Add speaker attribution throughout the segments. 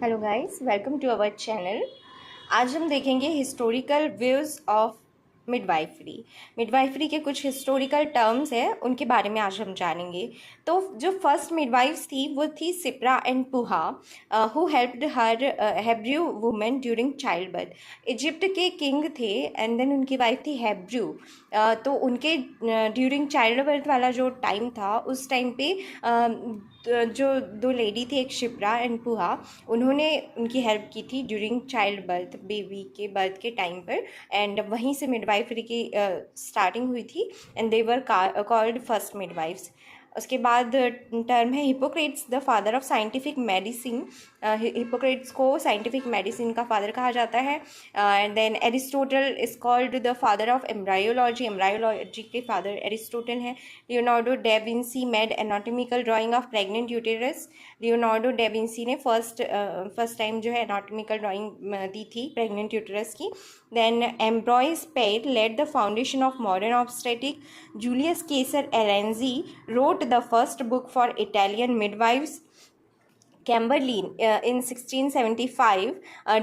Speaker 1: Hello guys, welcome to our channel. आज हम देखेंगे हिस्टोरिकल व्यूज़ ऑफ मिडवाइफरी के कुछ हिस्टोरिकल टर्म्स है, उनके बारे में आज हम जानेंगे। तो जो फर्स्ट मिडवाइफ्स थी वो थी Shiphrah and Puah, who helped her Hebrew women during child birth. Egypt के किंग थे एंड देन उनकी वाइफ थी हेब्रू। तो उनके ड्यूरिंग चाइल्ड बर्थ वाला जो टाइम था, उस टाइम पे जो दो लेडी थी, एक शिप्रा एंड पुहा, उन्होंने उनकी हेल्प की थी ड्यूरिंग चाइल्ड बर्थ, बेबी के बर्थ के टाइम पर। एंड वहीं से मिडवाइफरी की स्टार्टिंग हुई थी and they were called first midwifes. उसके बाद टर्म है Hippocrates, the father of scientific medicine. Hippocrates को साइंटिफिक मेडिसिन का फादर कहा जाता है। And then Aristotle is called the father of embryology, embryology के फादर एरिस्टोटल हैं। Leonardo da Vinci made anatomical drawing of pregnant uterus. Leonardo da Vinci ने first time जो है एनाटॉमिकल ड्राइंग दी थी प्रेग्नेंट यूटेरस की। Then Ambroise Paré laid the foundation of modern obstetric. Julius Caesar Aranzi wrote the first book for Italian midwives. Camberlin in 1675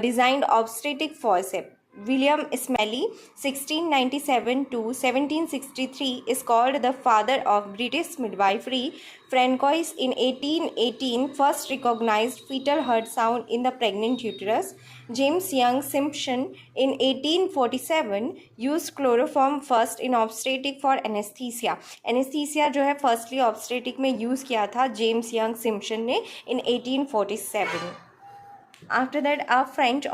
Speaker 1: designed obstetric forceps. William Smellie 1697 to 1763 is called the father of British midwifery. Francois in 1818 first recognized fetal heart sound in the pregnant uterus. James Young Simpson in 1847 used chloroform first in obstetric for anesthesia. Anesthesia जो है firstly obstetric में use किया था James Young Simpson ने in 1847. After that a French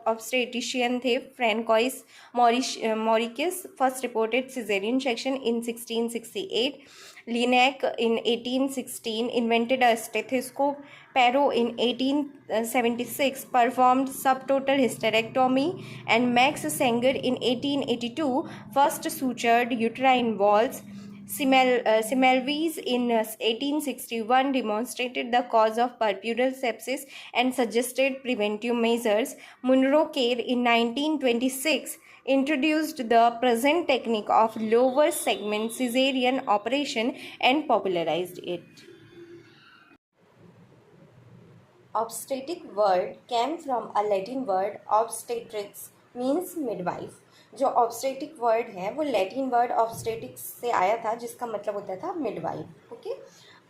Speaker 1: obstetrician थे François Mauriceau first reported caesarean section in 1668. Laennec in 1816 invented a stethoscope. Perot in 1876 performed subtotal hysterectomy, and Max Sanger in 1882 first sutured uterine walls. Semmelweis in 1861 demonstrated the cause of puerperal sepsis and suggested preventive measures. Munro Kerr in 1926 introduced the present technique of lower segment caesarean operation and popularized it. Obstetric word came from a Latin word obstetrix, means midwife. जो obstetric word है वो Latin word obstetrics से आया था, जिसका मतलब होता था midwife. Okay,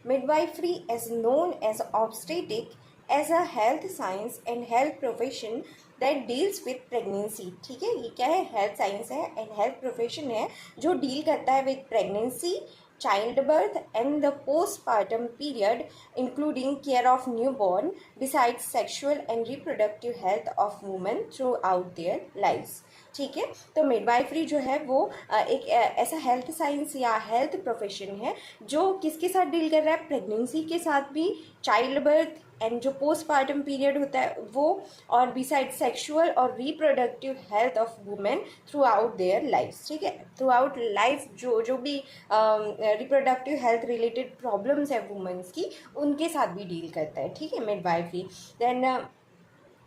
Speaker 1: midwifery as known as obstetric as a health science and health profession that deals with pregnancy. ठीक है, ये क्या है? हेल्थ साइंस है एंड हेल्थ प्रोफेशन है जो डील करता है with pregnancy, childbirth and the postpartum period, including care of newborn, besides sexual and reproductive health of women throughout their lives. ठीक है, तो मिडवाइफरी जो है वो एक ऐसा हेल्थ साइंस या हेल्थ प्रोफेशन है जो किसके साथ डील कर रहा है? प्रेगनेंसी के साथ भी, चाइल्ड बर्थ एंड जो पोस्टपार्टम पीरियड होता है वो, और बिसाइड सेक्सुअल और reproductive health of women throughout their life. ठीक है, थ्रू आउट लाइफ जो भी रिप्रोडक्टिव हेल्थ रिलेटेड प्रॉब्लम्स है वुमेन्स की, उनके साथ भी डील करता है. ठीक है, मिडवाइफरी. देन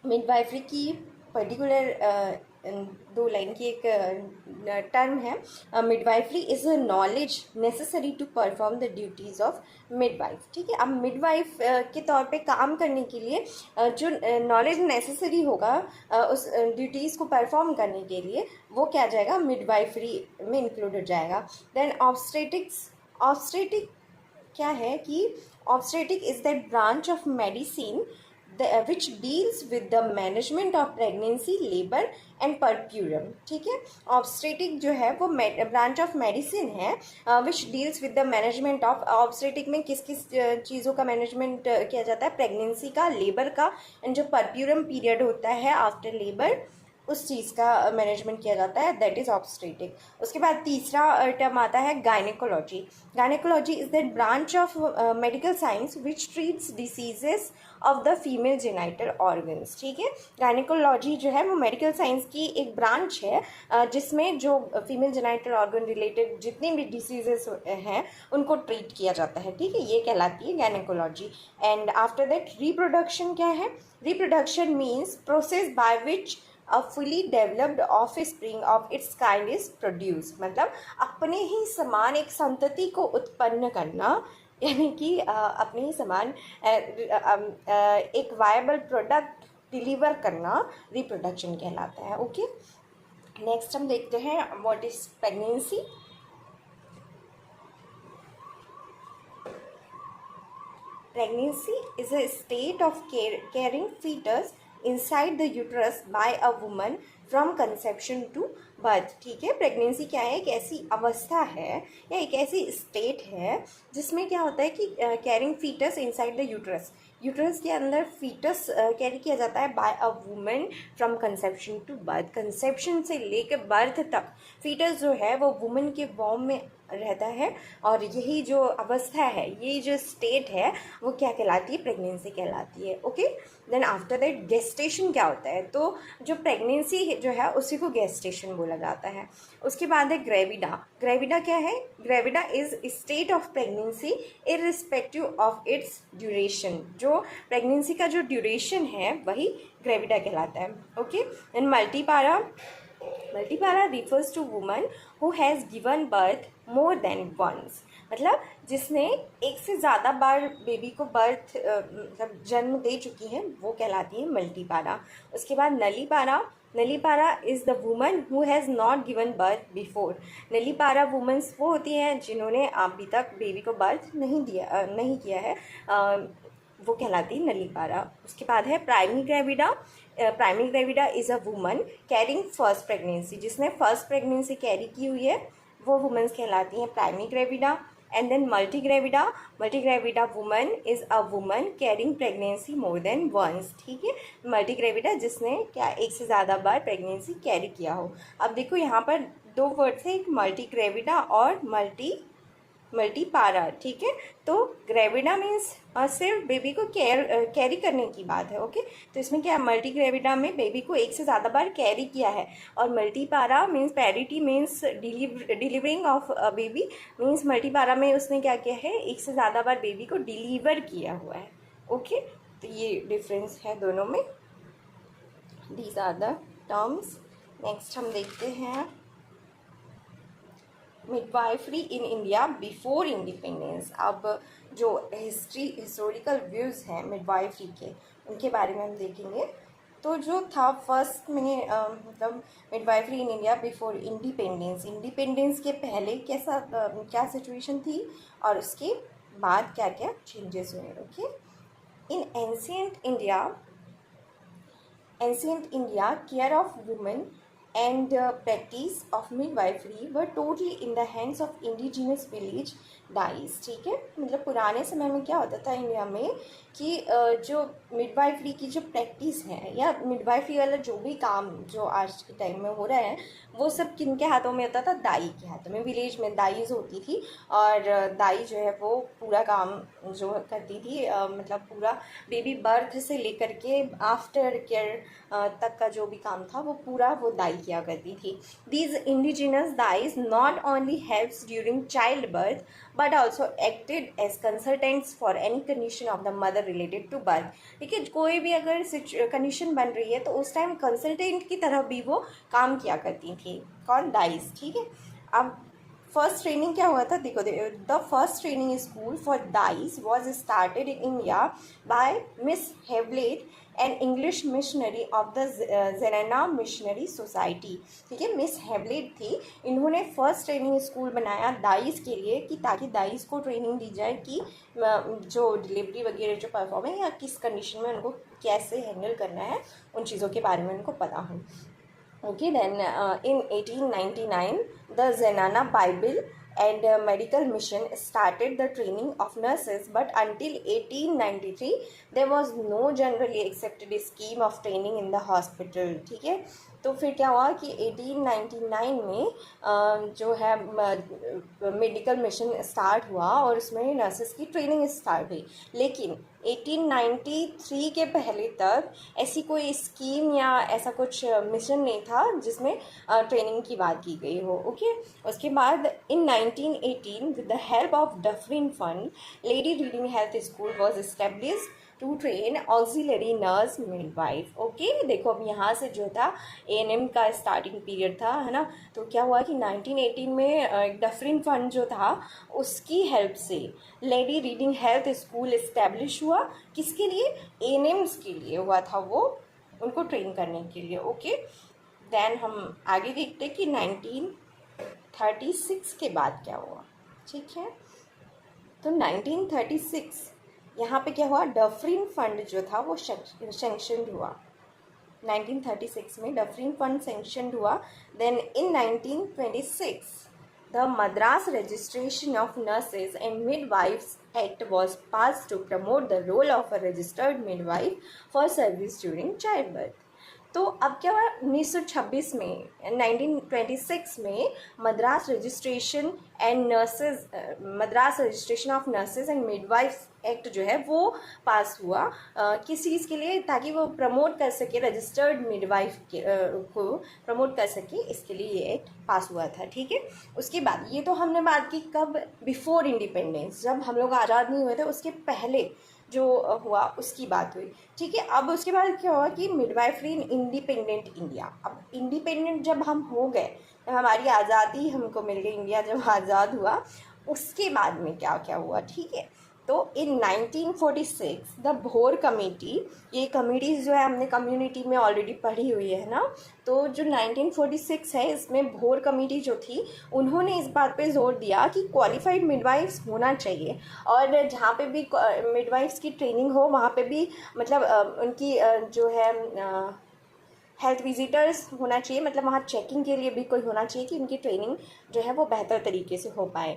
Speaker 1: मिडवाइफरी की पर्टिकुलर दो लाइन की एक टर्म है, midwifery is a knowledge necessary to perform the duties of midwife. ठीक है, अब मिडवाइफ के तौर पे काम करने के लिए जो नॉलेज नेसेसरी होगा उस ड्यूटीज़ को परफॉर्म करने के लिए, वो क्या जाएगा? मिडवाइफरी में इंक्लूड हो जाएगा. देन ऑब्स्टेटिक क्या है कि obstetric is that branch of medicine which deals with the management of pregnancy, labor and puerperum. ठीक है, ऑब्स्टेटिक जो है वो ब्रांच ऑफ मेडिसिन है which deals with the management of. Obstetric में किस किस चीज़ों का मैनेजमेंट किया जाता है? प्रेगनेंसी का, लेबर का, एंड जो परप्यूरम पीरियड होता है आफ्टर लेबर, उस चीज़ का मैनेजमेंट किया जाता है, दैट इज़ ऑब्स्टेटिक. उसके बाद तीसरा टर्म आता है gynaecology. Gynaecology is that branch of medical science which treats diseases of the female genital organs. ठीक है, गायनेकोलॉजी जो है वो मेडिकल साइंस की एक ब्रांच है जिसमें जो फीमेल जेनाइटल ऑर्गन रिलेटेड जितनी भी डिसीजेस हैं उनको ट्रीट किया जाता है. ठीक है, ये कहलाती है gynaecology. And after that reproduction क्या है? Reproduction means process by which a fully developed offspring of its kind is produced. मतलब अपने ही समान एक संतति को उत्पन्न करना यानी कि अपने सामान एक वायबल प्रोडक्ट डिलीवर करना रिप्रोडक्शन कहलाता है। ओके, नेक्स्ट हम देखते हैं what is pregnancy. Pregnancy is a state of carrying fetus inside the uterus by a woman from conception to birth। ठीक है, प्रेगनेंसी क्या है? एक ऐसी अवस्था है या एक ऐसी स्टेट है जिसमें क्या होता है कि carrying fetus inside the uterus, uterus के अंदर फीटस कैरी किया जाता है by a women from conception to birth. Conception से लेकर बर्थ तक फीटस जो है वो वुमेन के वॉम में रहता है, और यही जो अवस्था है, ये जो स्टेट है वो क्या कहलाती है? प्रेगनेंसी कहलाती है। Okay, then after that gestation क्या होता है? तो जो प्रेगनेंसी जो है उसी को गेस्टेशन बोला जाता है। उसके बाद है ग्रेविडा। ग्रेविडा क्या है? Gravida is state of pregnancy irrespective of its duration. जो प्रेगनेंसी का जो ड्यूरेशन है वही ग्रेविडा कहलाता है। Okay, and multipara. Multipara refers to woman who has given birth more than once, मतलब जिसने एक से ज़्यादा बार बेबी को बर्थ मतलब जन्म दे चुकी हैं, वो कहलाती है मल्टीपारा। उसके बाद nullipara. Nullipara is the woman who has not given birth before. Nullipara women वो होती हैं जिन्होंने अभी तक बेबी को बर्थ नहीं किया है, वो कहलाती है नलीपारा। उसके बाद है primary gravida. Primary gravida is a woman carrying first pregnancy. जिसने फर्स्ट प्रेगनेंसी कैरी की हुई है वो वुमेंस कहलाती हैं primary gravida. And then multi gravida. Multi gravida woman is a woman carrying pregnancy more than once. ठीक है, multi gravida जिसने क्या एक से ज़्यादा बार प्रेगनेंसी कैरी किया हो। अब देखो यहाँ पर दो वर्ड्स है, एक मल्टी ग्रेविडा और मल्टीपारा। ठीक है, तो ग्रेविडा मीन्स सिर्फ बेबी को कैरी करने की बात है। ओके, तो इसमें क्या, मल्टी ग्रेविडा में बेबी को एक से ज़्यादा बार कैरी किया है, और multipara means parity means delivering of baby means multipara में उसने क्या किया है? एक से ज़्यादा बार बेबी को डिलीवर किया हुआ है। ओके, तो ये डिफरेंस है दोनों में। These are the terms. Next हम देखते हैं midwifery in India before independence. अब जो हिस्टोरिकल व्यूज़ हैं मिडवाइफरी के, उनके बारे में हम देखेंगे। तो जो था फर्स्ट में मतलब midwifery in India before independence, independence के पहले क्या सिचुएशन थी और उसके बाद क्या क्या चेंजेस हुए। Okay, in ancient India care of women and practice of midwifery were totally in the hands of indigenous village dais। ठीक है, मतलब पुराने समय में क्या होता था इंडिया में कि जो मिडवाइफरी की जो प्रैक्टिस है या मिडवाइफरी वाला जो भी काम जो आज के टाइम में हो रहा है वो सब किन के हाथों में होता था? दाई के हाथों में। विलेज में दाईज होती थी, और दाई जो है वो पूरा काम जो करती थी, मतलब पूरा बेबी बर्थ से लेकर के आफ्टर केयर तक का जो भी काम था वो पूरा वो दाई किया करती थी। दीज इंडिजिनस दाइज not only helps during child birth but also acted as consultants for any condition of the mother related to birth. ठीक है, कोई भी अगर कंडीशन बन रही है तो उस टाइम कंसल्टेंट की तरह भी वो काम किया करती थी। कौन? दाइज। ठीक है, अब फर्स्ट ट्रेनिंग क्या हुआ था? देखो, the first training school for दाइज was started in India by Miss Hewlett an English missionary of the Zenana missionary society. ठीक है, मिस हेवलेट थी, इन्होंने फर्स्ट ट्रेनिंग स्कूल बनाया दाइस के लिए कि ताकि दाइस को ट्रेनिंग दी जाए कि जो डिलीवरी वगैरह जो परफॉर्म है या किस कंडीशन में उनको कैसे हैंडल करना है, उन चीज़ों के बारे में उनको पता हो। Okay, then in 1899 the Zenana Bible and Medical Mission started the training of nurses, but until 1893 there was no generally accepted scheme of training in the hospital। ठीक है, तो फिर क्या हुआ कि 1899 में जो है मेडिकल मिशन स्टार्ट हुआ और उसमें नर्सेस की ट्रेनिंग स्टार्ट हुई, लेकिन 1893 के पहले तक ऐसी कोई स्कीम या ऐसा कुछ मिशन नहीं था जिसमें ट्रेनिंग की बात की गई हो। ओके, उसके बाद in 1918 with the help of Dufferin fund Lady Reading health school was established to train auxiliary nurse midwife. Okay, देखो अब यहाँ से जो था एएनएम का स्टार्टिंग पीरियड था, है ना। तो क्या हुआ कि 1918 में डफरिन फंड जो था उसकी हेल्प से lady Reading health school establish हुआ। किसके लिए? एएनएम्स के लिए हुआ था वो, उनको ट्रेन करने के लिए। ओके, देन हम आगे देखते हैं कि 1936 के बाद क्या हुआ। ठीक है, तो 1936 यहाँ पे क्या हुआ, डफरिन फंड जो था वो सेंक्शन हुआ। 1936 में डफरिन फंड सेंक्शन हुआ। Then in 1926 the Madras registration of nurses and midwifes act was passed to promote the role of a registered midwife for service during childbirth। तो अब क्या हुआ, 1926 में 1926 में Madras registration and nurses, Madras registration of nurses and midwifes act जो है वो पास हुआ। किस चीज़ के लिए? ताकि वो प्रमोट कर सके, रजिस्टर्ड मिडवाइफ को प्रमोट कर सके, इसके लिए ये एक्ट पास हुआ था। ठीक है, उसके बाद ये तो हमने बात की कब, बिफोर इंडिपेंडेंस, जब हम लोग आज़ाद नहीं हुए थे उसके पहले जो हुआ उसकी बात हुई। ठीक है, अब उसके बाद क्या हुआ कि मिडवाइफरी इन इंडिपेंडेंट इंडिया। अब इंडिपेंडेंट जब हम हो गए, जब हमारी आज़ादी हमको मिल गई, इंडिया जब आज़ाद हुआ, उसके बाद में क्या क्या हुआ। ठीक है, तो इन 1946 द भोर कमेटी, ये कमेटीज़ जो है हमने कम्युनिटी में ऑलरेडी पढ़ी हुई है ना। तो जो 1946 है इसमें भोर कमेटी जो थी उन्होंने इस बात पे जोर दिया कि क्वालिफाइड मिडवाइफ्स होना चाहिए, और जहाँ पे भी मिडवाइफ्स की ट्रेनिंग हो वहाँ पे भी मतलब उनकी जो है हेल्थ विजिटर्स होना चाहिए, मतलब वहाँ चेकिंग के लिए भी कोई होना चाहिए कि उनकी ट्रेनिंग जो है वो बेहतर तरीके से हो पाए,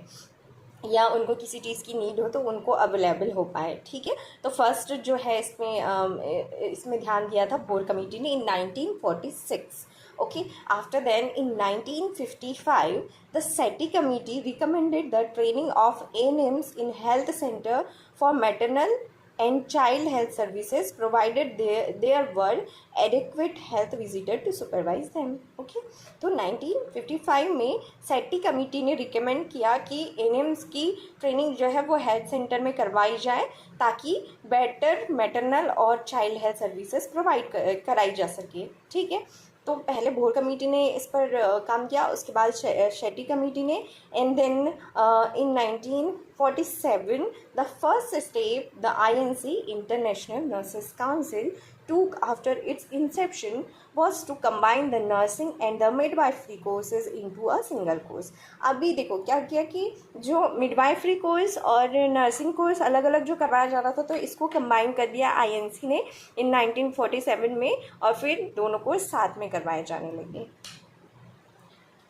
Speaker 1: या उनको किसी चीज़ की नीड हो तो उनको अवेलेबल हो पाए। ठीक है, तो फर्स्ट जो है इसमें ध्यान दिया था बोर कमेटी ने in 1946। Okay, after then in 1955 the Shetty committee recommended the training of ANMs in health centre for maternal and child health services provided there were adequate health visitor to supervise them। okay, तो 1955 में सेटी committee ने recommend किया कि एएनएम्स की training जो है वो हेल्थ सेंटर में करवाई जाए ताकि बेटर मैटरनल और चाइल्ड हेल्थ सर्विसेज प्रोवाइड कराई जा सके। ठीक है, तो पहले भोर कमेटी ने इस पर काम किया, उसके बाद शेट्टी कमेटी ने, and then in 1947 the first step the INC international nurses council took after its inception was to combine the nursing and the midwifery courses into a single course। अभी देखो क्या किया कि जो midwifery कोर्स और nursing course अलग अलग जो करवाया जा रहा था तो इसको कंबाइन कर दिया आईएनसी ने इन 1947 में, और फिर दोनों कोर्स साथ में करवाए जाने लगे।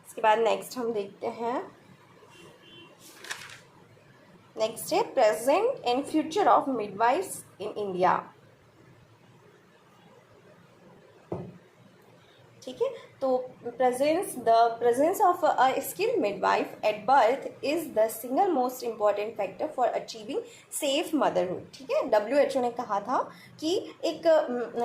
Speaker 1: इसके बाद नेक्स्ट हम देखते हैं, नेक्स्ट है present and future of midwives in India. ठीक है, तो presence of a skilled midwife at birth is the single most important factor for achieving safe motherhood. ठीक है, WHO ने कहा था कि एक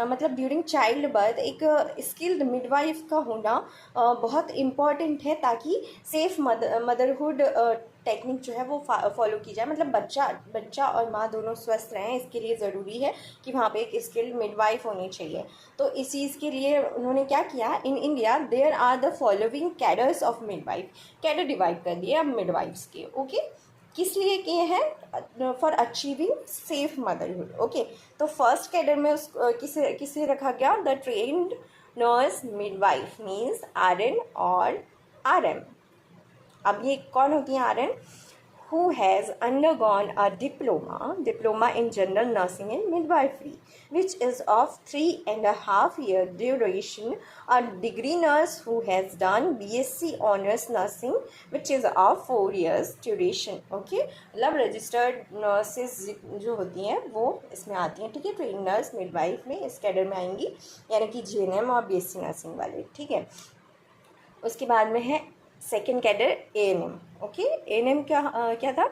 Speaker 1: मतलब ड्यूरिंग चाइल्ड बर्थ एक स्किल्ड मिडवाइफ का होना बहुत इम्पॉर्टेंट है ताकि सेफ मदरहुड टेक्निक जो है वो फॉलो की जाए, मतलब बच्चा और माँ दोनों स्वस्थ रहें, इसके लिए ज़रूरी है कि वहाँ पे एक स्किल्ड मिडवाइफ होनी चाहिए। तो इस चीज़ के लिए उन्होंने क्या किया, in India there are the following cadres of midwife, cadre divide कर दिए अब मिडवाइफ्स के। ओके, किस लिए किए हैं? For achieving safe motherhood. Okay, तो फर्स्ट कैडर में किसे रखा गया? The trained nurse midwife means RN और RM। अब ये कौन होती हैं RN? Who has undergone a diploma in general nursing and midwifery, which is of 3.5 year duration, a degree nurse who has done BSc honors nursing, which is of 4 years duration। okay, मतलब registered nurses जो होती हैं वो इसमें आती हैं। ठीक है, ट्रेन नर्स मिडवाइफ में इस कैडर में आएंगी, यानी कि GNM और BSc नर्सिंग वाले। ठीक है, उसके बाद में है second cadre ANM। Okay, ANM क्या था?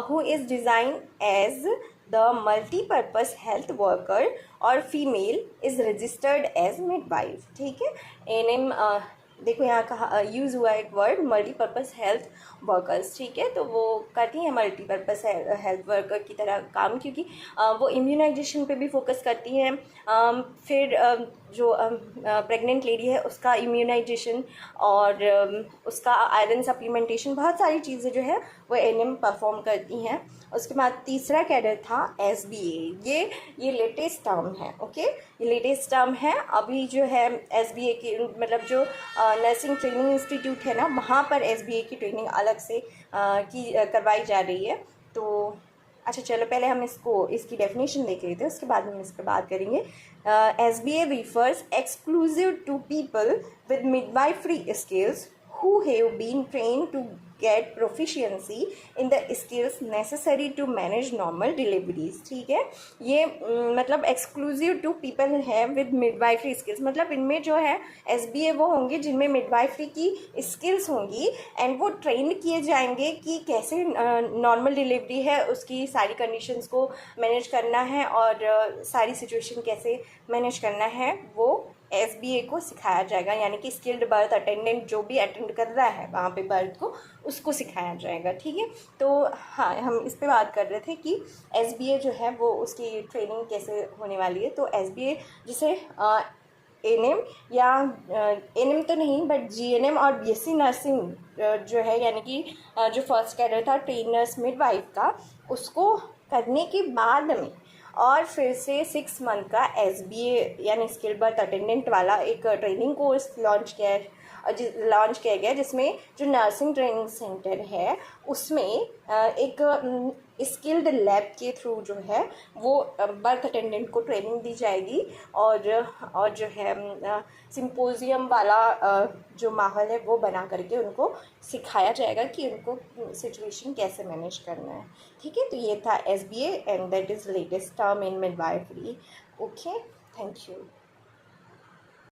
Speaker 1: Who is design as the multipurpose health worker और female is registered as midwife. ठीक है, ANM देखो यहाँ कहा यूज़ हुआ एक वर्ड मल्टीपर्पज़ हेल्थ वर्कर्स, ठीक है। तो वो करती हैं मल्टीपर्पज़ हेल्थ वर्कर की तरह काम, क्योंकि वो इम्यूनाइजेशन पे भी फोकस करती हैं। फिर जो प्रेग्नेंट लेडी है उसका इम्यूनाइजेशन और उसका आयरन सप्लीमेंटेशन, बहुत सारी चीज़ें जो है वो एएनएम परफॉर्म करती हैं। उसके बाद तीसरा कैडर था एसबीए। ये लेटेस्ट टर्म है, ओके, ये लेटेस्ट टर्म है। अभी जो है एसबीए की मतलब जो नर्सिंग ट्रेनिंग इंस्टीट्यूट है ना, वहाँ पर एसबीए की ट्रेनिंग अलग से करवाई जा रही है। तो अच्छा चलो पहले हम इसकी डेफिनेशन देख लेते हैं, उसके बाद हम इस पर बात करेंगे। SBA refers exclusive to people with midwifery skills who have been trained to get proficiency in the skills necessary to manage normal deliveries, ठीक है। ये मतलब exclusive to people है with midwifery skills, मतलब इनमें जो है SBA वो होंगे जिनमें midwifery की skills होंगी एंड वो ट्रेन किए जाएंगे कि कैसे नॉर्मल डिलीवरी है उसकी सारी कंडीशंस को मैनेज करना है और सारी सिचुएशन कैसे मैनेज करना है, वो SBA को सिखाया जाएगा। यानी कि स्किल्ड बर्थ अटेंडेंट जो भी अटेंड कर रहा है वहाँ पे बर्थ को, उसको सिखाया जाएगा, ठीक है। तो हाँ, हम इस पे बात कर रहे थे कि SBA जो है वो उसकी ट्रेनिंग कैसे होने वाली है। तो SBA जिसे एएनएम या एएनएम तो नहीं बट जीएनएम और बीएससी नर्सिंग जो है, यानी कि जो फर्स्ट कैडर था ट्रेन नर्स मिडवाइफ का, उसको करने के बाद में और फिर से 6 मंथ का SBA यानी स्किल बर्थ अटेंडेंट वाला एक ट्रेनिंग कोर्स लॉन्च किया गया, जिसमें जो नर्सिंग ट्रेनिंग सेंटर है उसमें एक स्किल्ड लैब के थ्रू जो है वो बर्थ अटेंडेंट को ट्रेनिंग दी जाएगी और जो है सिंपोजियम वाला जो माहौल है वो बना करके उनको सिखाया जाएगा कि उनको सिचुएशन कैसे मैनेज करना है, ठीक है। तो ये था SBA and that is latest term in midwifery. Okay, thank you.